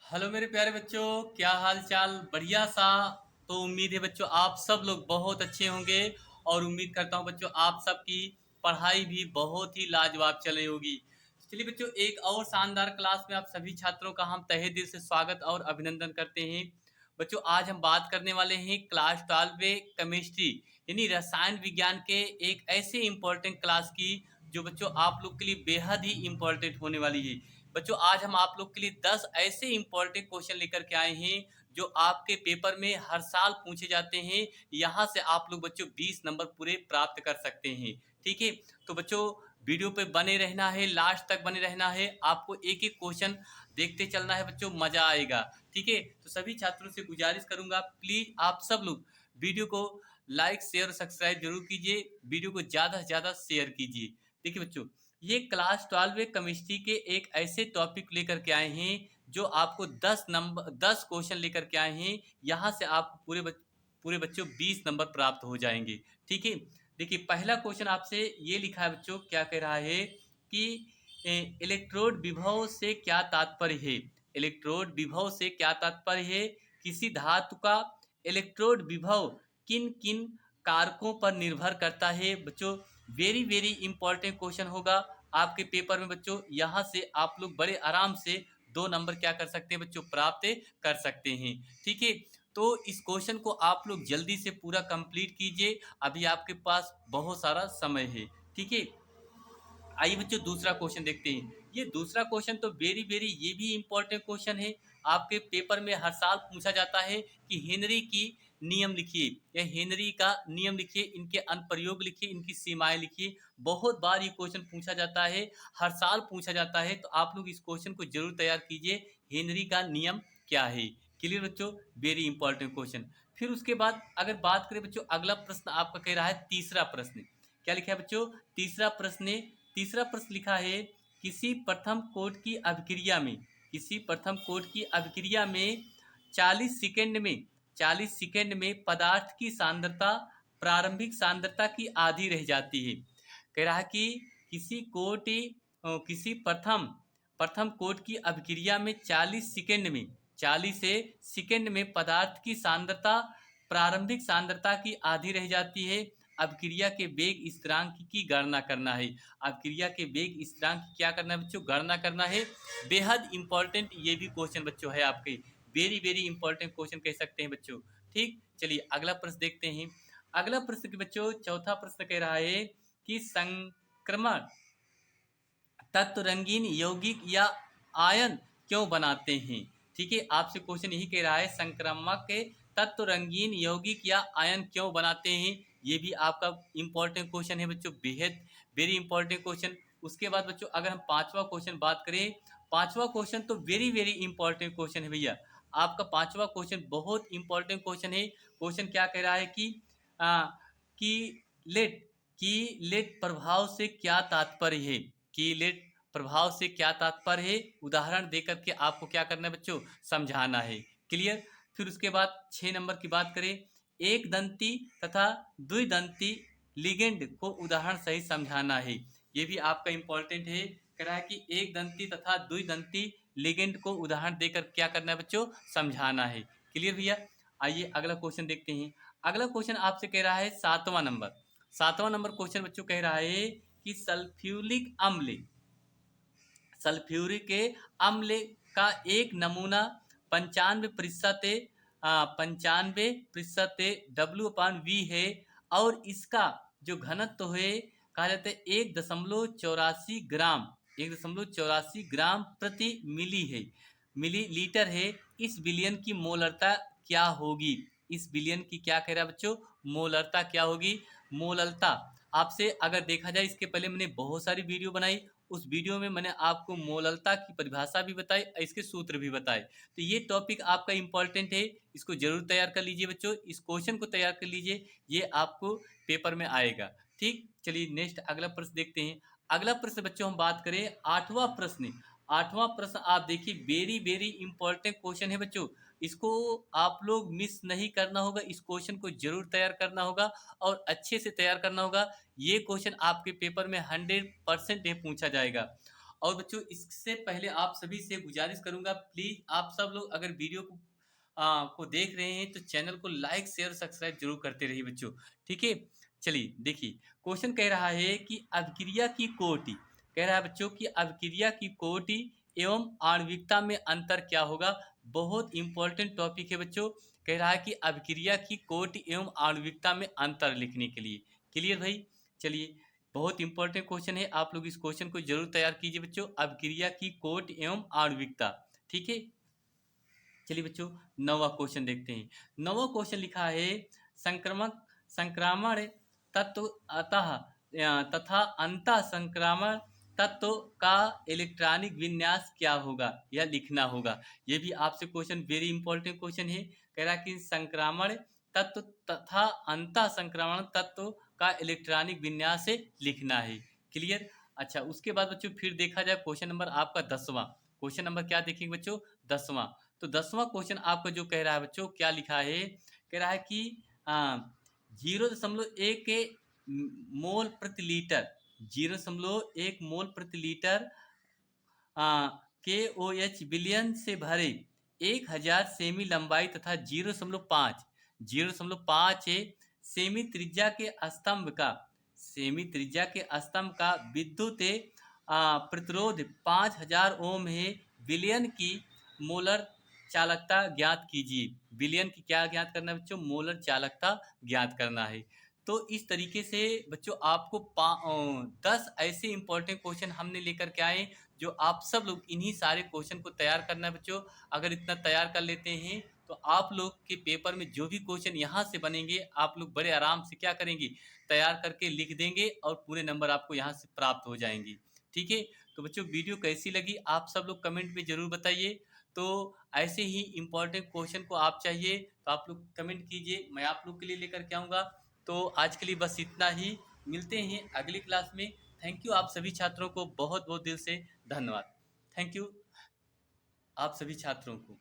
Hello मेरे प्यारे बच्चों, क्या हाल चाल? बढ़िया सा। तो उम्मीद है बच्चों आप सब लोग बहुत अच्छे होंगे और उम्मीद करता हूँ बच्चों आप सबकी पढ़ाई भी बहुत ही लाजवाब चल रही होगी। चलिए बच्चों, एक और शानदार क्लास में आप सभी छात्रों का हम तहे दिल से स्वागत और अभिनंदन करते हैं। बच्चों आज हम बात करने वाले हैं क्लास 12 में केमिस्ट्री यानी रसायन विज्ञान के एक ऐसे इम्पोर्टेंट क्लास की जो बच्चों आप लोग के लिए बेहद ही इम्पोर्टेंट होने वाली है। बच्चों आज हम आप लोग के लिए 10 ऐसे इंपॉर्टेंट क्वेश्चन लेकर के आए हैं जो आपके पेपर में हर साल पूछे जाते हैं। यहाँ से आप लोग बच्चों 20 नंबर पूरे प्राप्त कर सकते हैं। ठीक है, तो बच्चों वीडियो पे बने रहना है, लास्ट तक बने रहना है। आपको एक एक क्वेश्चन देखते चलना है बच्चों, मजा आएगा। ठीक है, तो सभी छात्रों से गुजारिश करूंगा प्लीज आप सब लोग वीडियो को लाइक शेयर सब्सक्राइब जरूर कीजिए, वीडियो को ज्यादा से ज्यादा शेयर कीजिए। देखिए बच्चों, ये क्लास 12 केमिस्ट्री के एक ऐसे टॉपिक लेकर के आए हैं जो आपको 10 क्वेश्चन लेकर के आए हैं। यहाँ से आपको पूरे बच्चों 20 नंबर प्राप्त हो जाएंगे। ठीक है, देखिए पहला क्वेश्चन आपसे ये लिखा है बच्चों, क्या कह रहा है कि इलेक्ट्रोड विभव से क्या तात्पर्य है। इलेक्ट्रोड विभव से क्या तात्पर्य है? किसी धातु का इलेक्ट्रोड विभव किन किन कारकों पर निर्भर करता है। बच्चों वेरी वेरी इंपॉर्टेंट क्वेश्चन होगा आपके पेपर में बच्चों। यहाँ से आप लोग बड़े आराम से 2 नंबर क्या कर सकते हैं बच्चों, प्राप्त कर सकते हैं। ठीक है, तो इस क्वेश्चन को आप लोग जल्दी से पूरा कंप्लीट कीजिए, अभी आपके पास बहुत सारा समय है। ठीक है, आइए बच्चों दूसरा क्वेश्चन देखते हैं। ये दूसरा क्वेश्चन तो वेरी वेरी ये भी इंपॉर्टेंट क्वेश्चन है, आपके पेपर में हर साल पूछा जाता है कि हेनरी की नियम लिखिए या हेनरी का नियम लिखिए, इनके अनुप्रयोग लिखिए, इनकी सीमाएं लिखिए। बहुत बार ये क्वेश्चन पूछा जाता है, हर साल पूछा जाता है, तो आप लोग इस क्वेश्चन को जरूर तैयार कीजिए। हेनरी का नियम क्या है? क्लियर बच्चों, वेरी इंपॉर्टेंट क्वेश्चन। फिर उसके बाद अगर बात करें बच्चों, अगला प्रश्न आपका कह रहा है तीसरा प्रश्न। क्या लिखा है बच्चों? तीसरा प्रश्न लिखा है किसी प्रथम कोट की अभिक्रिया में, किसी प्रथम कोट की अभिक्रिया में 40 सेकंड में 40 सेकंड में पदार्थ की सांद्रता प्रारंभिक सांद्रता की आधी रह जाती है। कह रहा है कि किसी प्रथम प्रथम कोट की अभिक्रिया में 40 सेकंड में पदार्थ की सांद्रता प्रारंभिक सांद्रता की आधी रह जाती है। अभिक्रिया के वेग स्थिरांक की गणना करना है। अभिक्रिया के वेग स्थिरांक की क्या करना है बच्चों? गणना करना है। बेहद इंपॉर्टेंट ये भी क्वेश्चन बच्चों है आपके, वेरी वेरी इंपॉर्टेंट क्वेश्चन कह सकते हैं बच्चों। ठीक, चलिए अगला प्रश्न देखते हैं। अगला प्रश्न के बच्चों चौथा प्रश्न कह रहा है कि संक्रमण तत्व रंगीन यौगिक या आयन क्यों बनाते हैं। ठीक है, आपसे क्वेश्चन यही कह रहा है संक्रामक के तत्व रंगीन यौगिक या आयन क्यों बनाते हैं। ये भी आपका इंपॉर्टेंट क्वेश्चन है बच्चों, बेहद वेरी इंपॉर्टेंट क्वेश्चन। उसके बाद बच्चों अगर हम पांचवा क्वेश्चन बात करें, पांचवा क्वेश्चन तो वेरी वेरी इंपॉर्टेंट क्वेश्चन है भैया। आपका पांचवा क्वेश्चन बहुत इंपॉर्टेंट क्वेश्चन है। क्वेश्चन क्या कह रहा है कि आ, की लेट की लेट प्रभाव से क्या तात्पर्य है। की लेट प्रभाव से क्या तात्पर्य है, उदाहरण देकर के आपको क्या करना है बच्चों, समझाना है। क्लियर। फिर उसके बाद 6 नंबर की बात करें, एक दंती तथा द्विदंती लिगेंड को उदाहरण सही समझाना है। ये भी आपका इंपॉर्टेंट है। कह रहा है कि एक दंती तथा द्विदंती लिगेंड को उदाहरण देकर क्या करना है बच्चों, समझाना है। क्लियर भैया। आइए अगला क्वेश्चन देखते हैं। अगला क्वेश्चन आपसे कह रहा है 7वां नंबर। 7वां नंबर क्वेश्चन बच्चों कह रहा है कि सल्फ्यूरिक अम्ल का एक नमूना 95% W/V है और इसका जो घनत्व है कहा जाता है 1.84 ग्राम प्रति मिली है, मिलीलीटर है। इस विलयन की मोलरता क्या होगी? इस विलयन की क्या कह रहा है बच्चों, मोलरता क्या होगी? मोलरता आपसे अगर देखा जाए, इसके पहले मैंने बहुत सारी वीडियो बनाई, उस वीडियो में मैंने आपको मोलरता की परिभाषा भी बताई, इसके सूत्र भी बताए। तो ये टॉपिक आपका इंपॉर्टेंट है, इसको जरूर तैयार कर लीजिए बच्चों, इस क्वेश्चन को तैयार कर लीजिए, ये आपको पेपर में आएगा। ठीक, चलिए नेक्स्ट अगला प्रश्न देखते हैं। अगला प्रश्न बच्चों हम बात करें 8वां प्रश्न। 8वां प्रश्न आप देखिए, वेरी वेरी इंपॉर्टेंट क्वेश्चन है बच्चों, इसको आप लोग मिस नहीं करना होगा, इस क्वेश्चन को जरूर तैयार करना होगा और अच्छे से तैयार करना होगा। ये क्वेश्चन आपके पेपर में 100% पूछा जाएगा। और बच्चों इससे पहले आप सभी से गुजारिश करूंगा, प्लीज आप सब लोग अगर वीडियो को देख रहे हैं तो चैनल को लाइक शेयर सब्सक्राइब जरूर करते रहिए बच्चों। ठीक है, चलिए देखिए क्वेश्चन कह रहा है कि अभिक्रिया की कोटि, कह रहा है बच्चों कि अभिक्रिया की कोटि एवं आणविकता में अंतर क्या होगा। बहुत इंपॉर्टेंट टॉपिक है बच्चों। कह रहा है कि अभिक्रिया की कोटि एवं आणविकता में अंतर लिखने के लिए। क्लियर भाई, चलिए बहुत इंपॉर्टेंट क्वेश्चन है, आप लोग इस क्वेश्चन को जरूर तैयार कीजिए बच्चों। अभिक्रिया की कोटि एवं आणविकता, ठीक है। चलिए बच्चों नौवां क्वेश्चन देखते हैं। नौवां क्वेश्चन लिखा है संक्रमक संक्रामण तत्व अतः तथा अंत संक्रामण तत्व का इलेक्ट्रॉनिक विन्यास क्या होगा, यह लिखना होगा। यह भी आपसे क्वेश्चन वेरी इंपॉर्टेंट क्वेश्चन है। कह रहा है कि संक्रामण तत्व तथा अंत संक्रमण तत्व का इलेक्ट्रॉनिक विन्यास से लिखना है। क्लियर। अच्छा उसके बाद बच्चों फिर देखा जाए क्वेश्चन नंबर आपका 10वां। क्वेश्चन नंबर क्या देखेंगे बच्चों, 10वां। तो 10वां क्वेश्चन आपका जो कह रहा है बच्चों, क्या लिखा है, कह रहा है कि 0.1 मोल प्रति लीटर, 0.1 मोल प्रति लीटर के ओ एच बिलियन से भरे 1000 सेमी लंबाई तथा 0.5 सेमी त्रिज्या के स्तंभ का, सेमी त्रिज्या के स्तंभ का विद्युत प्रतिरोध 5000 ओम है। विलियन की मोलर चालकता ज्ञात कीजिए। विलियन की क्या ज्ञात करना है बच्चों, मोलर चालकता ज्ञात करना है। तो इस तरीके से बच्चों आपको 10 ऐसे इंपॉर्टेंट क्वेश्चन हमने लेकर के आए, जो आप सब लोग इन्हीं सारे क्वेश्चन को तैयार करना है बच्चों। अगर इतना तैयार कर लेते हैं तो आप लोग के पेपर में जो भी क्वेश्चन यहाँ से बनेंगे आप लोग बड़े आराम से क्या करेंगे, तैयार करके लिख देंगे और पूरे नंबर आपको यहाँ से प्राप्त हो जाएंगे। ठीक है, तो बच्चों वीडियो कैसी लगी आप सब लोग कमेंट में ज़रूर बताइए। तो ऐसे ही इम्पोर्टेंट क्वेश्चन को आप चाहिए तो आप लोग कमेंट कीजिए, मैं आप लोग के लिए लेकर के आऊँगा। तो आज के लिए बस इतना ही, मिलते हैं अगली क्लास में। थैंक यू आप सभी छात्रों को बहुत बहुत दिल से धन्यवाद। थैंक यू आप सभी छात्रों को।